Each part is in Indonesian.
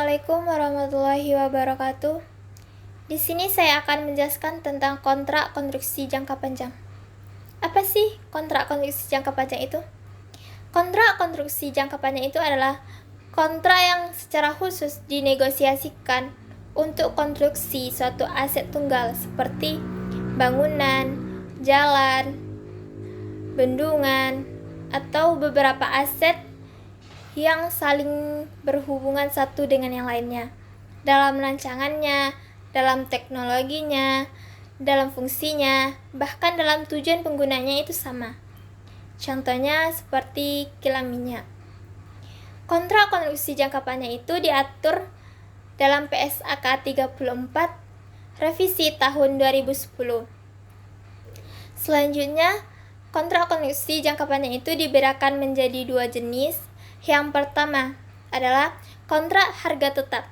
Assalamualaikum warahmatullahi wabarakatuh. Di sini saya akan menjelaskan tentang kontrak konstruksi jangka panjang. Apa sih kontrak konstruksi jangka panjang itu? Kontrak konstruksi jangka panjang itu adalah kontrak yang secara khusus dinegosiasikan untuk konstruksi suatu aset tunggal seperti bangunan, jalan, bendungan, atau beberapa aset yang saling berhubungan satu dengan yang lainnya dalam rancangannya, dalam teknologinya, dalam fungsinya, bahkan dalam tujuan penggunanya itu sama. Contohnya seperti kilang minyak. Kontrak konstruksi jangka panjang itu diatur dalam PSAK 34 revisi tahun 2010. Selanjutnya, kontrak konstruksi jangka panjang itu dibedakan menjadi dua jenis. Yang pertama adalah kontrak harga tetap,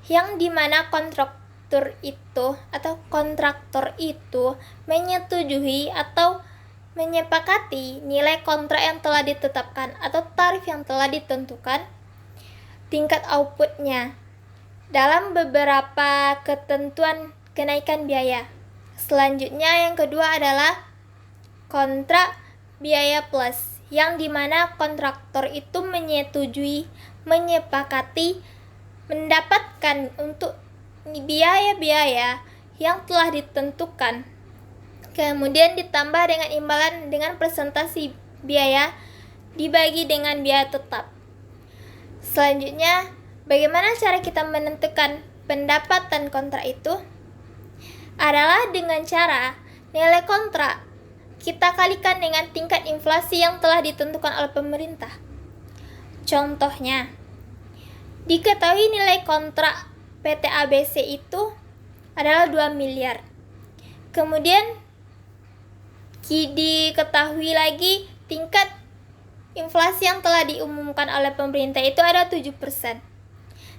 yang dimana kontraktor itu menyetujui atau menyepakati nilai kontrak yang telah ditetapkan atau tarif yang telah ditentukan, tingkat outputnya dalam beberapa ketentuan kenaikan biaya. Selanjutnya yang kedua adalah kontrak biaya plus, yang dimana kontraktor itu menyetujui, menyepakati, mendapatkan untuk biaya-biaya yang telah ditentukan, kemudian ditambah dengan imbalan dengan presentasi biaya dibagi dengan biaya tetap. Selanjutnya, bagaimana cara kita menentukan pendapatan kontrak itu? Adalah dengan cara nilai kontrak kita kalikan dengan tingkat inflasi yang telah ditentukan oleh pemerintah. Contohnya, diketahui nilai kontrak PT ABC itu adalah 2 miliar. Kemudian diketahui lagi tingkat inflasi yang telah diumumkan oleh pemerintah itu ada 7%.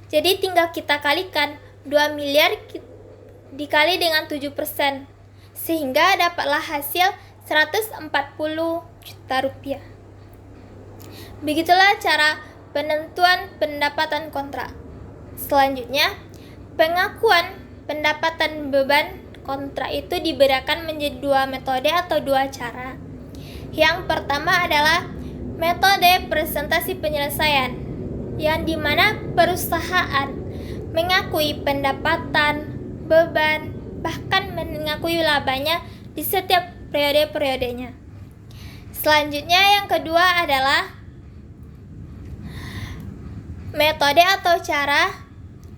Jadi tinggal kita kalikan 2 miliar dikali dengan 7%, sehingga dapatlah hasil 140 juta rupiah. Begitulah cara penentuan pendapatan kontrak. Selanjutnya, pengakuan pendapatan beban kontrak itu dibedakan menjadi dua metode atau dua cara. Yang pertama adalah metode presentasi penyelesaian, yang dimana perusahaan mengakui pendapatan, beban, bahkan mengakui labanya di setiap periode-periodenya. Selanjutnya yang kedua adalah metode atau cara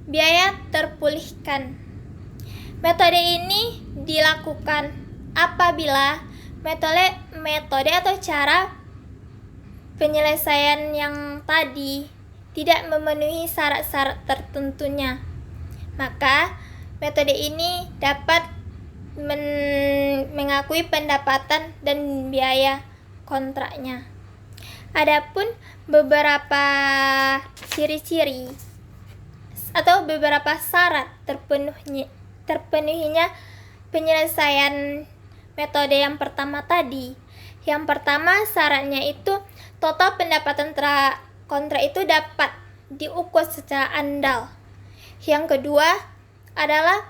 biaya terpulihkan. Metode ini dilakukan apabila metode atau cara penyelesaian yang tadi tidak memenuhi syarat-syarat tertentunya. Maka metode ini dapat mengakui pendapatan dan biaya kontraknya. Adapun beberapa ciri-ciri atau beberapa syarat terpenuhinya penyelesaian metode yang pertama tadi. Yang pertama syaratnya itu total pendapatan kontrak itu dapat diukur secara andal. Yang kedua adalah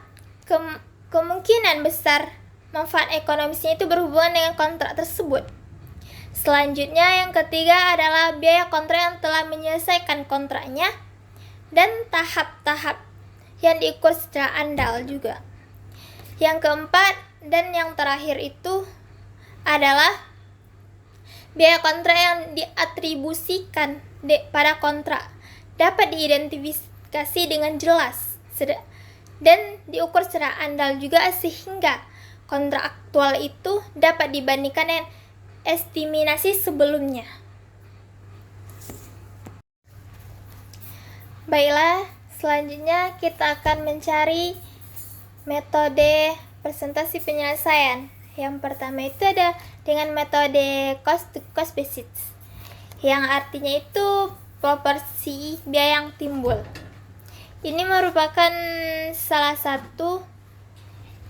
kemungkinan besar manfaat ekonomisnya itu berhubungan dengan kontrak tersebut. Selanjutnya yang ketiga adalah biaya kontrak yang telah menyelesaikan kontraknya dan tahap-tahap yang diukur secara andal juga. Yang keempat dan yang terakhir itu adalah biaya kontrak yang diatribusikan pada kontrak dapat diidentifikasi dengan jelas dan diukur secara andal juga, sehingga kontrak aktual itu dapat dibandingkan dengan estimasi sebelumnya. Baiklah, selanjutnya kita akan mencari metode presentasi penyelesaian. Yang pertama itu ada dengan metode cost to cost basis, yang artinya itu proporsi biaya yang timbul. Ini merupakan salah satu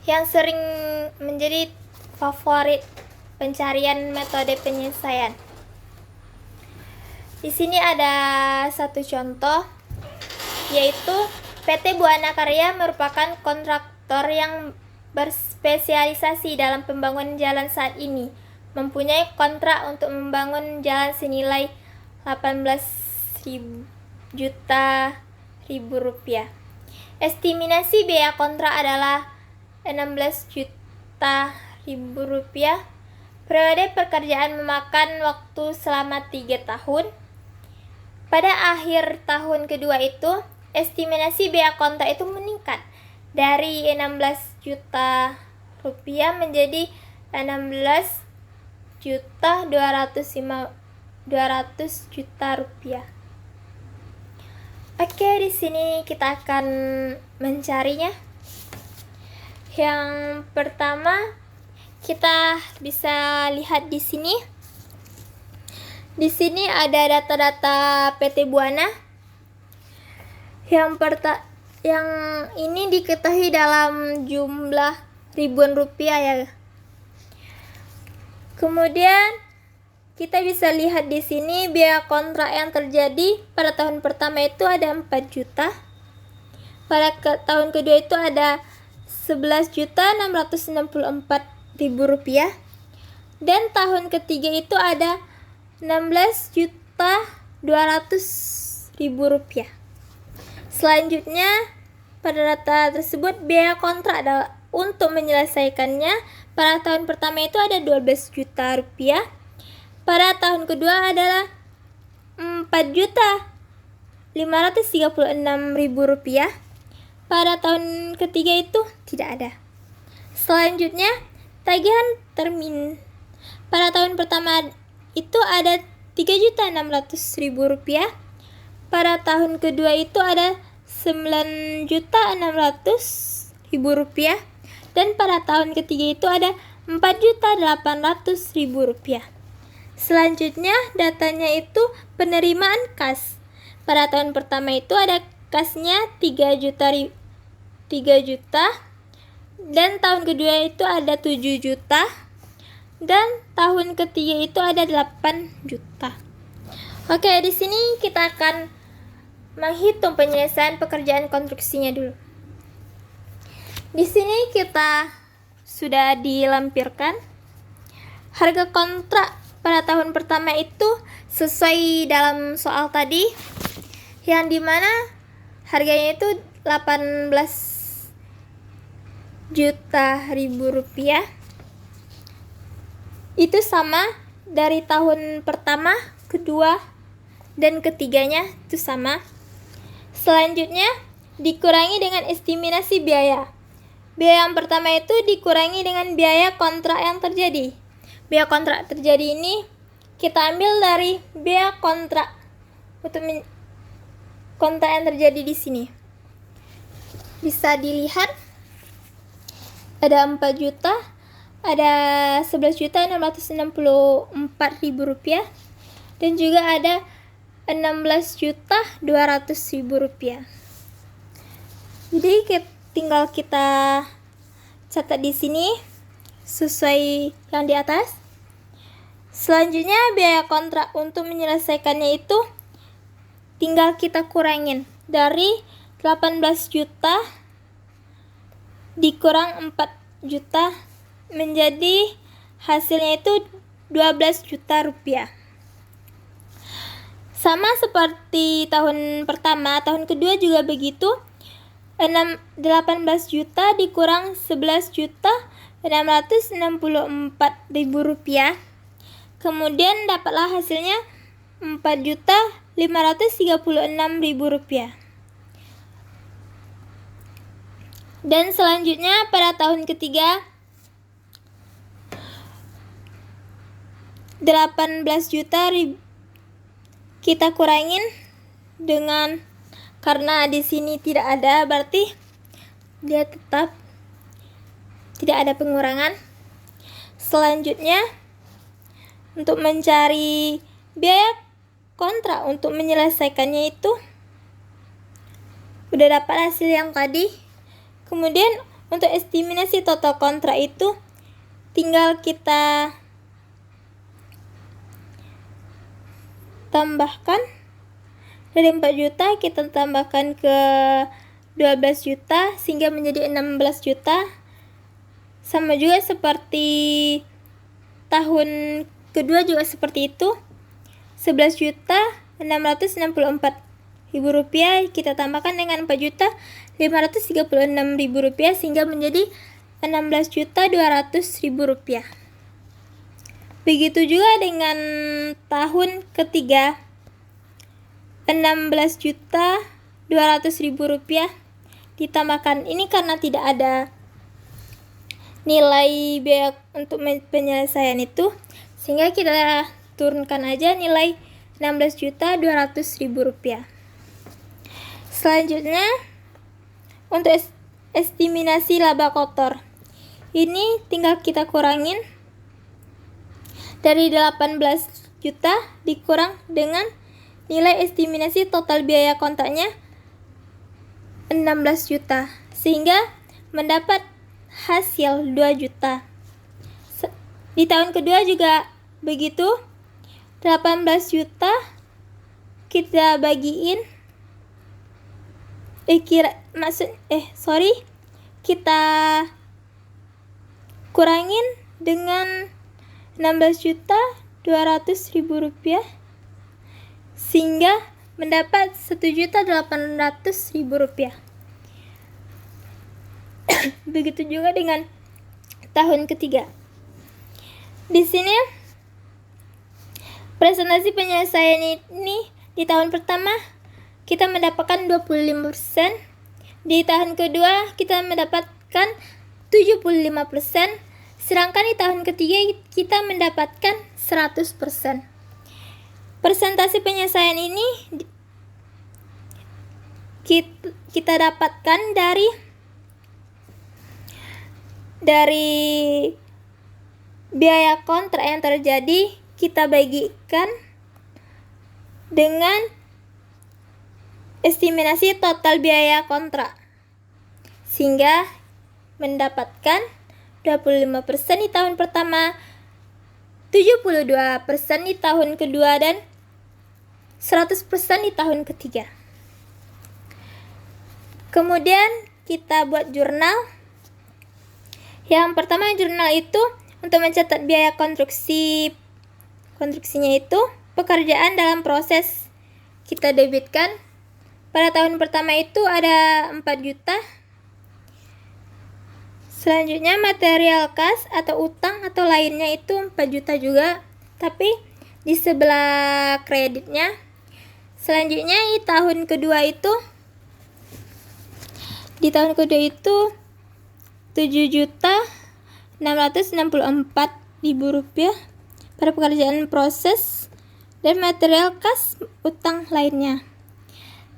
yang sering menjadi favorit pencarian metode penyelesaian. Di sini ada satu contoh yaitu PT Buana Karya merupakan kontraktor yang berspesialisasi dalam pembangunan jalan saat ini, mempunyai kontrak untuk membangun jalan senilai 18 juta rupiah. Estimasi biaya kontrak adalah 16 juta rupiah. Periode pekerjaan memakan waktu selama 3 tahun. Pada akhir tahun kedua itu, estimasi biaya kontrak itu meningkat dari 16 juta rupiah menjadi 16 juta 200 juta rupiah. Oke, di sini kita akan mencarinya. Yang pertama, kita bisa lihat di sini. Di sini ada data-data PT Buana. Yang ini diketahui dalam jumlah ribuan rupiah ya. Kemudian kita bisa lihat di sini biaya kontrak yang terjadi pada tahun pertama itu ada 4 juta. Pada tahun kedua itu ada 11.664.000 rupiah. Dan tahun ketiga itu ada 16.200.000 rupiah. Selanjutnya, pada data tersebut biaya kontrak untuk menyelesaikannya pada tahun pertama itu ada 12 juta rupiah. Pada tahun kedua adalah 4.536.000 rupiah. Pada tahun ketiga itu tidak ada. Selanjutnya, tagihan termin. Pada tahun pertama itu ada 3.600.000 rupiah. Pada tahun kedua itu ada 9.600.000 rupiah. Dan pada tahun ketiga itu ada 4.800.000 rupiah. Selanjutnya datanya itu penerimaan kas. Pada tahun pertama itu ada kasnya 3 juta. Dan tahun kedua itu ada 7 juta. Dan tahun ketiga itu ada 8 juta. Oke, di sini kita akan menghitung penyelesaian pekerjaan konstruksinya dulu. Di sini kita sudah dilampirkan harga kontrak pada tahun pertama itu sesuai dalam soal tadi, yang dimana harganya itu 18 juta rupiah. Itu sama dari tahun pertama, kedua, dan ketiganya itu sama. Selanjutnya dikurangi dengan estimasi biaya. Biaya yang pertama itu dikurangi dengan biaya kontrak yang terjadi. Biaya kontrak terjadi ini kita ambil dari biaya kontrak untuk kontrak yang terjadi di sini. Bisa dilihat ada 4 juta, ada 11.664.000 rupiah, dan juga ada 16.200.000 rupiah. Jadi tinggal kita catat di sini sesuai yang di atas. Selanjutnya biaya kontrak untuk menyelesaikannya itu tinggal kita kurangin dari 18 juta dikurang 4 juta menjadi hasilnya itu 12 juta rupiah. Sama seperti tahun pertama, tahun kedua juga begitu. 18 juta dikurang 11.664.000 rupiah. Kemudian dapatlah hasilnya 4.536.000 rupiah. Dan selanjutnya pada tahun ketiga 18 juta kita kurangin dengan, karena di sini tidak ada, berarti dia tetap tidak ada pengurangan. Selanjutnya untuk mencari biaya kontrak untuk menyelesaikannya itu udah dapat hasil yang tadi. Kemudian untuk estimasi total kontrak itu tinggal kita tambahkan Dari 4 juta kita tambahkan ke 12 juta sehingga menjadi 16 juta. Sama juga seperti tahun kedua juga seperti itu. 11 juta 664 ribu rupiah kita tambahkan dengan 4 juta 536 ribu rupiah sehingga menjadi 16 juta 200 ribu rupiah. Begitu juga dengan tahun ketiga, 16 juta 200 ribu rupiah ditambahkan, ini karena tidak ada nilai biaya untuk penyelesaian itu, sehingga kita turunkan aja nilai 16 juta 200 ribu rupiah. Selanjutnya, untuk estimasi laba kotor, ini tinggal kita kurangin dari 18 juta dikurang dengan nilai estimasi total biaya kontraknya 16 juta sehingga mendapat hasil 2 juta. Di tahun kedua juga begitu, 18 juta kita bagiin kita kurangin dengan 16 juta 200 ribu rupiah sehingga mendapat 1 juta 800 ribu rupiah. Begitu juga dengan tahun ketiga. Di sini presentasi penyelesaian ini di tahun pertama kita mendapatkan 25%, di tahun kedua kita mendapatkan 75%, sedangkan di tahun ketiga kita mendapatkan 100%. Persentase penyelesaian ini kita dapatkan dari biaya kontrak yang terjadi, kita bagikan dengan estimasi total biaya kontrak sehingga mendapatkan 25% di tahun pertama, 72% di tahun kedua, dan 100% di tahun ketiga. Kemudian kita buat jurnal. Yang pertama, jurnal itu untuk mencatat biaya konstruksinya itu pekerjaan dalam proses kita debitkan. Pada tahun pertama itu ada 4 juta. Selanjutnya material kas atau utang atau lainnya itu 4 juta juga, tapi di sebelah kreditnya. Selanjutnya di tahun kedua itu 7 juta 664 ribu rupiah pada pekerjaan proses dan material kas utang lainnya.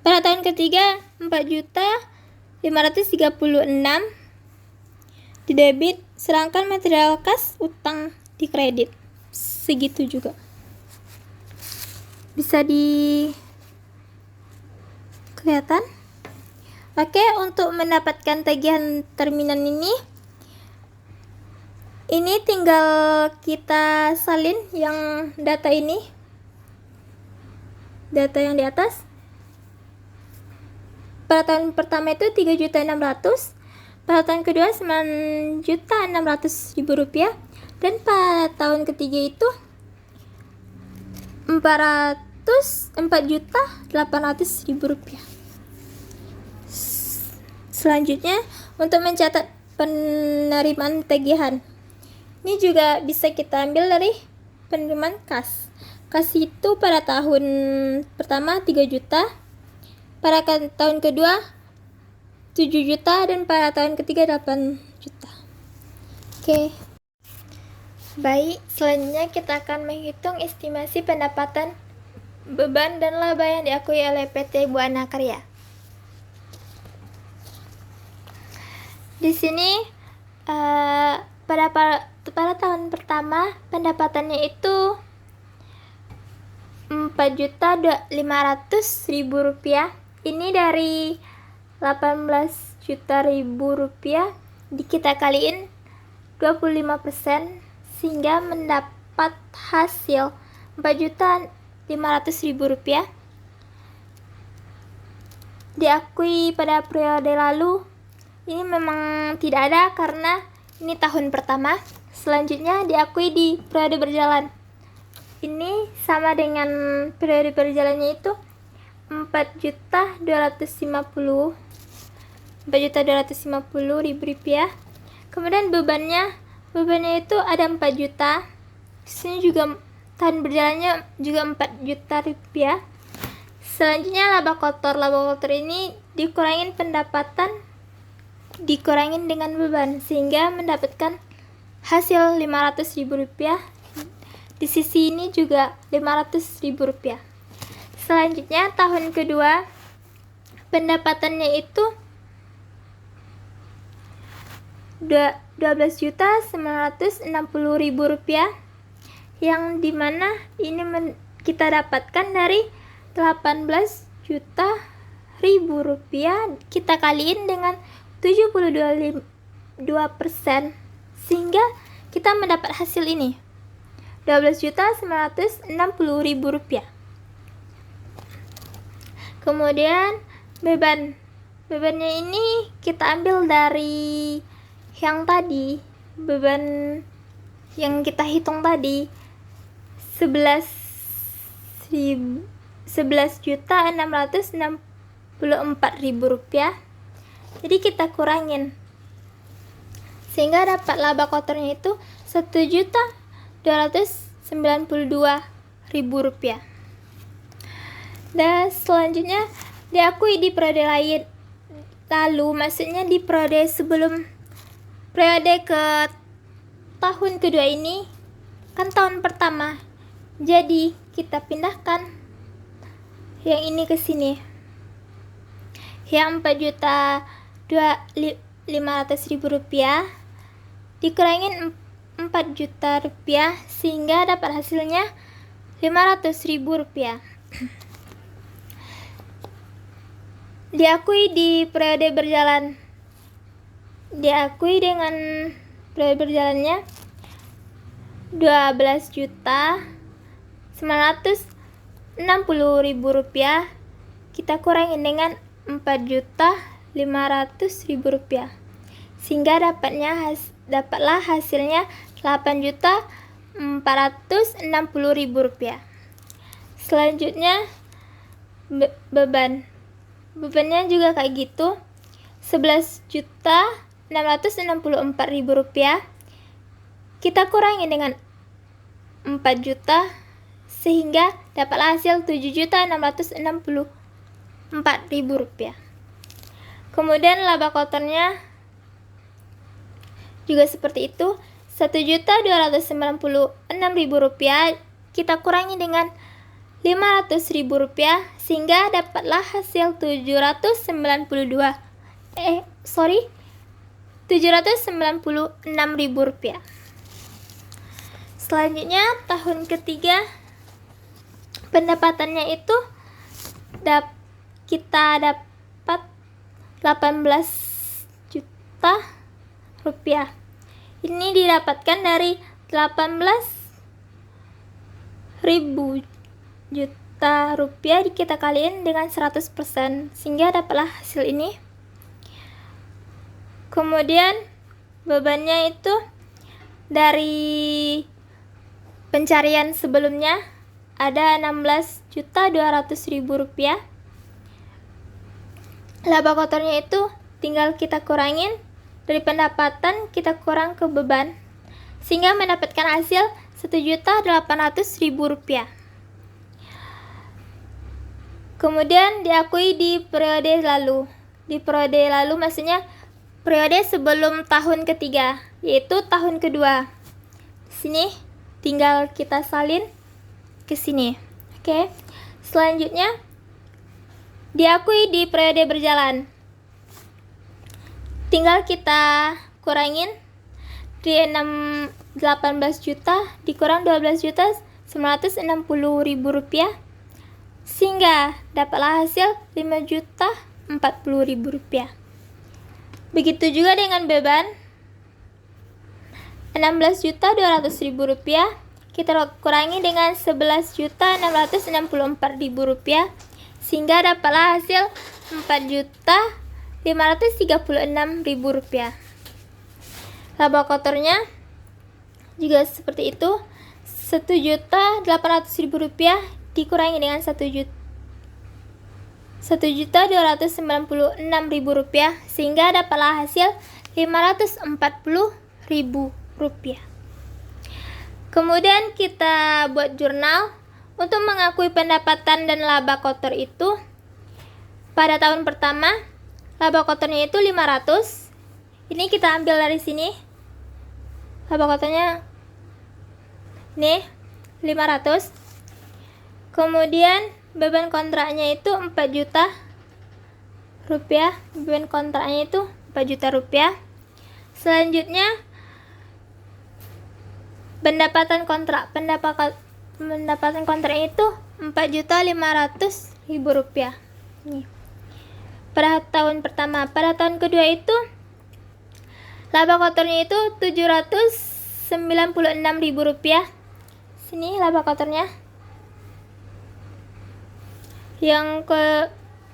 Pada tahun ketiga 4 juta 536 di debit, sedangkan material kas utang di kredit. Segitu juga. Bisa kelihatan? Oke, untuk mendapatkan tagihan terminan ini tinggal kita salin yang data ini. Data yang di atas. Pada tahun pertama itu 3.600.000, pada tahun kedua 9.600.000 rupiah, dan pada tahun ketiga itu 4.800.000 rupiah. Selanjutnya, untuk mencatat penerimaan tagihan, ini juga bisa kita ambil dari penerimaan kas. Kas itu pada tahun pertama 3 juta, pada tahun kedua 7 juta, dan pada tahun ketiga 8 juta. Oke. Baik, selanjutnya kita akan menghitung estimasi pendapatan, beban, dan laba yang diakui oleh PT Buana Karya. Di sini pada tahun pertama pendapatannya itu 4.500.000 rupiah. Ini dari 18 juta ribu rupiah kita kaliin 25% sehingga mendapat hasil 4.500.000 rupiah. diakui pada periode lalu ini memang tidak ada karena ini tahun pertama. Selanjutnya diakui di periode berjalan. Ini sama dengan periode berjalannya itu 4.250.000 rupiah. Kemudian bebannya itu ada 4 juta. Di sini juga tahun berjalannya juga 4 juta rupiah. Selanjutnya laba kotor ini dikurangin pendapatan, dikurangin dengan beban sehingga mendapatkan hasil 500.000 rupiah. Di sisi ini juga 500.000 rupiah. Selanjutnya tahun kedua pendapatannya itu 12.960.000 rupiah, yang dimana ini kita dapatkan dari 18.000.000 rupiah kita kaliin dengan 72% sehingga kita mendapat hasil ini 12.960.000 rupiah. Kemudian bebannya ini kita ambil dari yang tadi, beban yang kita hitung tadi 11.664.000 rupiah. Jadi kita kurangin sehingga dapat laba kotornya itu 1.292.000 rupiah. Dan selanjutnya diakui di periode lalu, maksudnya di periode sebelum periode ke tahun kedua ini kan tahun pertama, jadi kita pindahkan yang ini ke sini, yang 4.500.000 rupiah dikurangin 4 juta rupiah sehingga dapat hasilnya 500.000 rupiah. Diakui di periode berjalan, diakui dengan periode berjalannya 12.960.000 rupiah kita kurangin dengan 4.500.000 rupiah sehingga dapatlah hasilnya 8.460.000 rupiah. Selanjutnya bebannya juga kayak gitu, 11.664.000 rupiah kita kurangi dengan 4 juta sehingga dapatlah hasil 7.664.000 rupiah. Kemudian laba kotornya juga seperti itu, 1.296.000 rupiah kita kurangi dengan 500.000 rupiah sehingga dapatlah hasil 796.000 rupiah. Selanjutnya tahun ketiga pendapatannya itu kita dapat 18 juta rupiah. Ini didapatkan dari 18.000 juta rupiah kita kaliin dengan 100% sehingga dapatlah hasil ini. Kemudian bebannya itu dari pencarian sebelumnya ada 16.200.000 rupiah. Laba kotornya itu tinggal kita kurangin dari pendapatan, kita kurang ke beban sehingga mendapatkan hasil 1.800.000 rupiah. Kemudian diakui di periode lalu. Di periode lalu maksudnya periode sebelum tahun ketiga, yaitu tahun kedua. Di sini tinggal kita salin ke sini. Oke. Selanjutnya diakui di periode berjalan. Tinggal kita kurangin di 18 juta dikurang 12.960.000 rupiah sehingga dapatlah hasil 5.040.000 rupiah. Begitu juga dengan beban 16.200.000 rupiah kita kurangi dengan 11.664.000 rupiah sehingga dapatlah hasil Rp4.536.000. Laba kotornya juga seperti itu, Rp1.800.000 dikurangi dengan Rp1.296.000 sehingga dapatlah hasil Rp540.000. Kemudian kita buat jurnal untuk mengakui pendapatan dan laba kotor itu. Pada tahun pertama laba kotornya itu 500. Ini kita ambil dari sini. Laba kotornya nih 500. Kemudian beban kontraknya itu 4 juta rupiah. Beban kontraknya itu 4 juta rupiah. Selanjutnya pendapatan kontrak itu 4.500.000 rupiah. Nih. Pada tahun pertama. Pada tahun kedua itu laba kotornya itu 796.000 rupiah. Sini laba kotornya.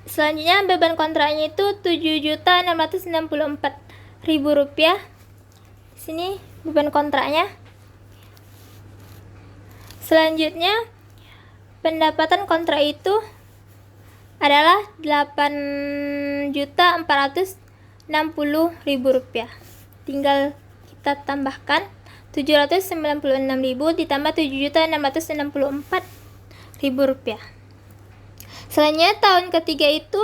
Selanjutnya beban kontraknya itu 7.664.000 rupiah. Sini beban kontraknya. Selanjutnya pendapatan kontrak itu adalah 8.460.000 rupiah. Tinggal kita tambahkan 796.000 ditambah 7.664.000 rupiah. Selanjutnya tahun ketiga itu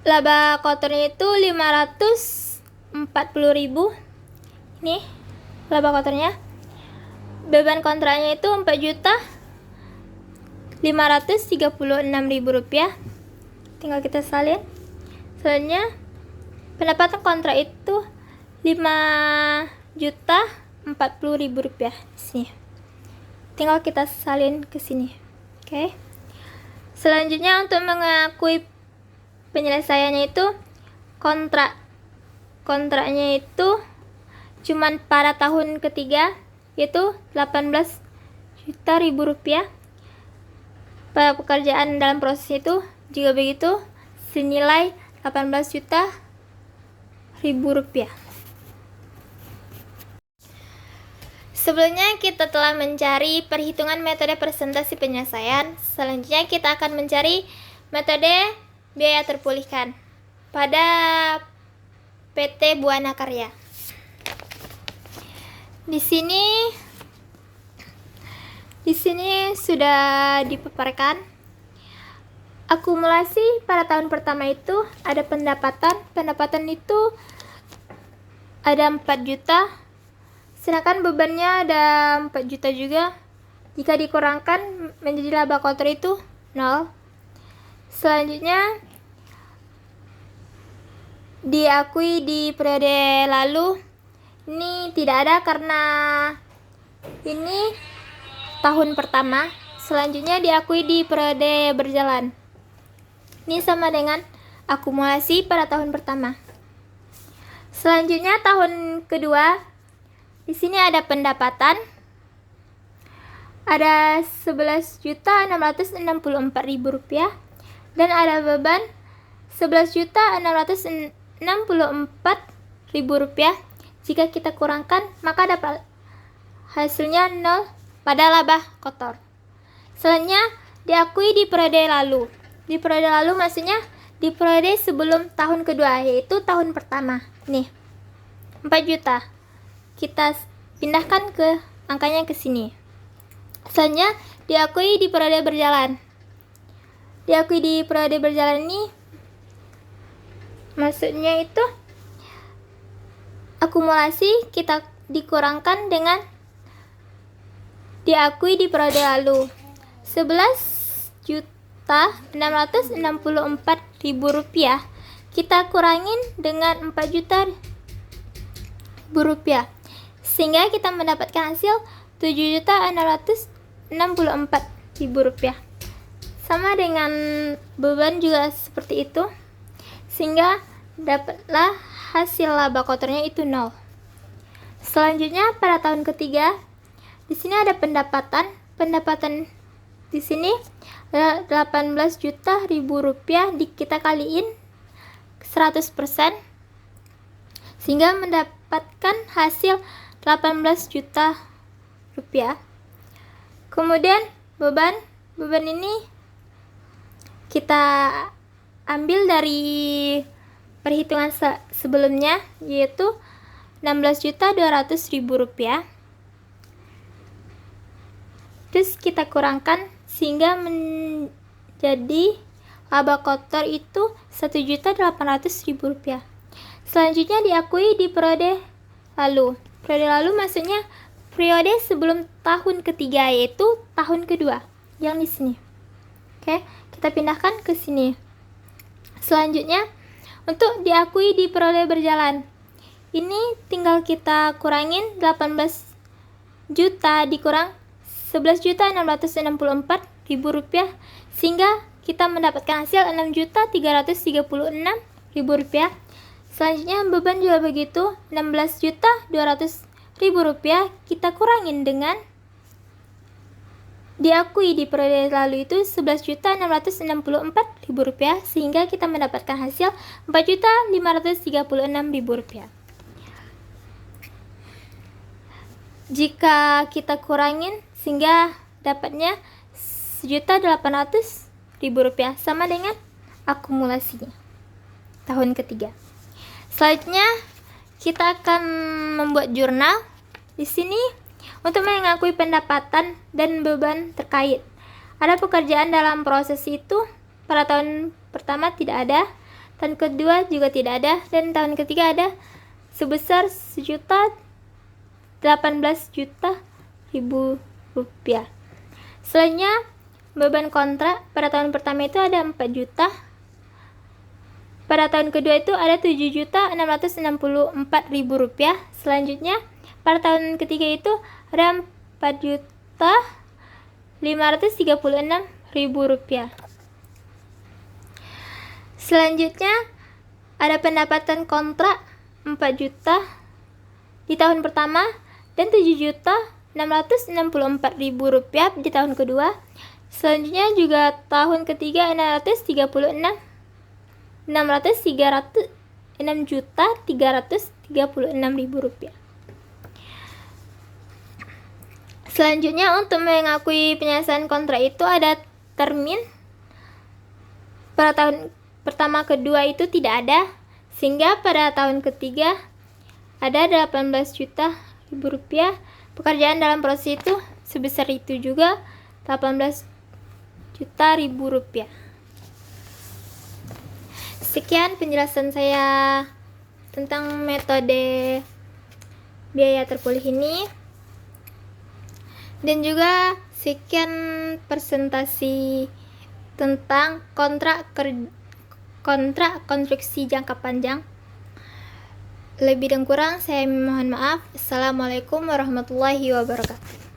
laba kotornya itu 540.000. Ini laba kotornya. Beban kontraknya itu 4.536.000 rupiah. Tinggal kita salin. Selanjutnya pendapatan kontrak itu 5.040.000 rupiah. Sini. Tinggal kita salin ke sini. Oke. Selanjutnya untuk mengakui penyelesaiannya itu kontraknya itu cuman pada tahun ketiga yaitu 18.000.000 rupiah. Pada pekerjaan dalam proses itu juga begitu, senilai 18.000.000 rupiah. Sebelumnya kita telah mencari perhitungan metode presentasi penyelesaian. Selanjutnya kita akan mencari metode biaya terpulihkan pada PT Buana Karya. Di sini sudah dipaparkan akumulasi pada tahun pertama itu ada pendapatan itu ada 4 juta. Sedangkan bebannya ada 4 juta juga. Jika dikurangkan menjadi laba kotor itu 0. Selanjutnya diakui di periode lalu ini tidak ada karena ini tahun pertama. Selanjutnya diakui di periode berjalan. Ini sama dengan akumulasi pada tahun pertama. Selanjutnya tahun kedua. Di sini ada pendapatan ada 11.664.000 rupiah dan ada beban 11.664.000 rupiah. Jika kita kurangkan maka dapat hasilnya 0 pada laba kotor. Selanjutnya diakui di periode lalu. Di periode lalu maksudnya di periode sebelum tahun kedua, yaitu tahun pertama. Nih 4 juta. Kita pindahkan ke angkanya ke sini. Selanjutnya diakui di periode berjalan. Diakui di periode berjalan ini maksudnya itu akumulasi kita dikurangkan dengan diakui di periode lalu. 11.664.000 rupiah kita kurangin dengan 4 juta rupiah. Sehingga kita mendapatkan hasil 7.664.000 rupiah. Sama dengan beban juga seperti itu. Sehingga dapatlah hasil laba kotornya itu 0. Selanjutnya pada tahun ketiga, di sini ada pendapatan di sini 18 juta ribu rupiah kita kaliin 100%, sehingga mendapatkan hasil 18 juta rupiah. Kemudian beban ini kita ambil dari perhitungan sebelumnya, yaitu 16.200.000 rupiah. Terus kita kurangkan sehingga menjadi laba kotor itu 1.800.000 rupiah. Selanjutnya diakui di periode lalu. Periode lalu maksudnya periode sebelum tahun ketiga, yaitu tahun kedua yang di sini. Oke, kita pindahkan ke sini. Selanjutnya, untuk diakui di periode berjalan, ini tinggal kita kurangin 18 juta dikurang 11.664.000 rupiah, sehingga kita mendapatkan hasil 6.336.000 rupiah. Selanjutnya beban juga begitu, 16.200.000 rupiah kita kurangin dengan diakui di periode lalu itu 11.664.000 rupiah, sehingga kita mendapatkan hasil 4.536.000 rupiah. Jika kita kurangin sehingga dapatnya 1.800.000 rupiah, sama dengan akumulasinya tahun ketiga. Selanjutnya kita akan membuat jurnal. Di sini untuk mengakui pendapatan dan beban terkait. Ada pekerjaan dalam proses itu pada tahun pertama tidak ada, tahun kedua juga tidak ada, dan tahun ketiga ada sebesar 1.018.000 rupiah. Selanjutnya beban kontrak pada tahun pertama itu ada 4 juta. Pada tahun kedua itu ada 7.664.000 rupiah. Selanjutnya pada tahun ketiga itu ada 4.536.000 rupiah. Selanjutnya ada pendapatan kontrak 4 juta di tahun pertama dan 7.664.000 rupiah di tahun kedua. Selanjutnya juga tahun ketiga 6.336.000 rupiah. Selanjutnya untuk mengakui penyelesaian kontrak itu ada termin. Pada tahun pertama kedua itu tidak ada, sehingga pada tahun ketiga ada 18 juta ribu rupiah. Pekerjaan dalam proses itu sebesar itu juga 18 juta ribu rupiah. Sekian penjelasan saya tentang metode biaya terpulih ini, dan juga sekian presentasi tentang kontrak konstruksi jangka panjang. Lebih dan kurang saya mohon maaf. Assalamualaikum warahmatullahi wabarakatuh.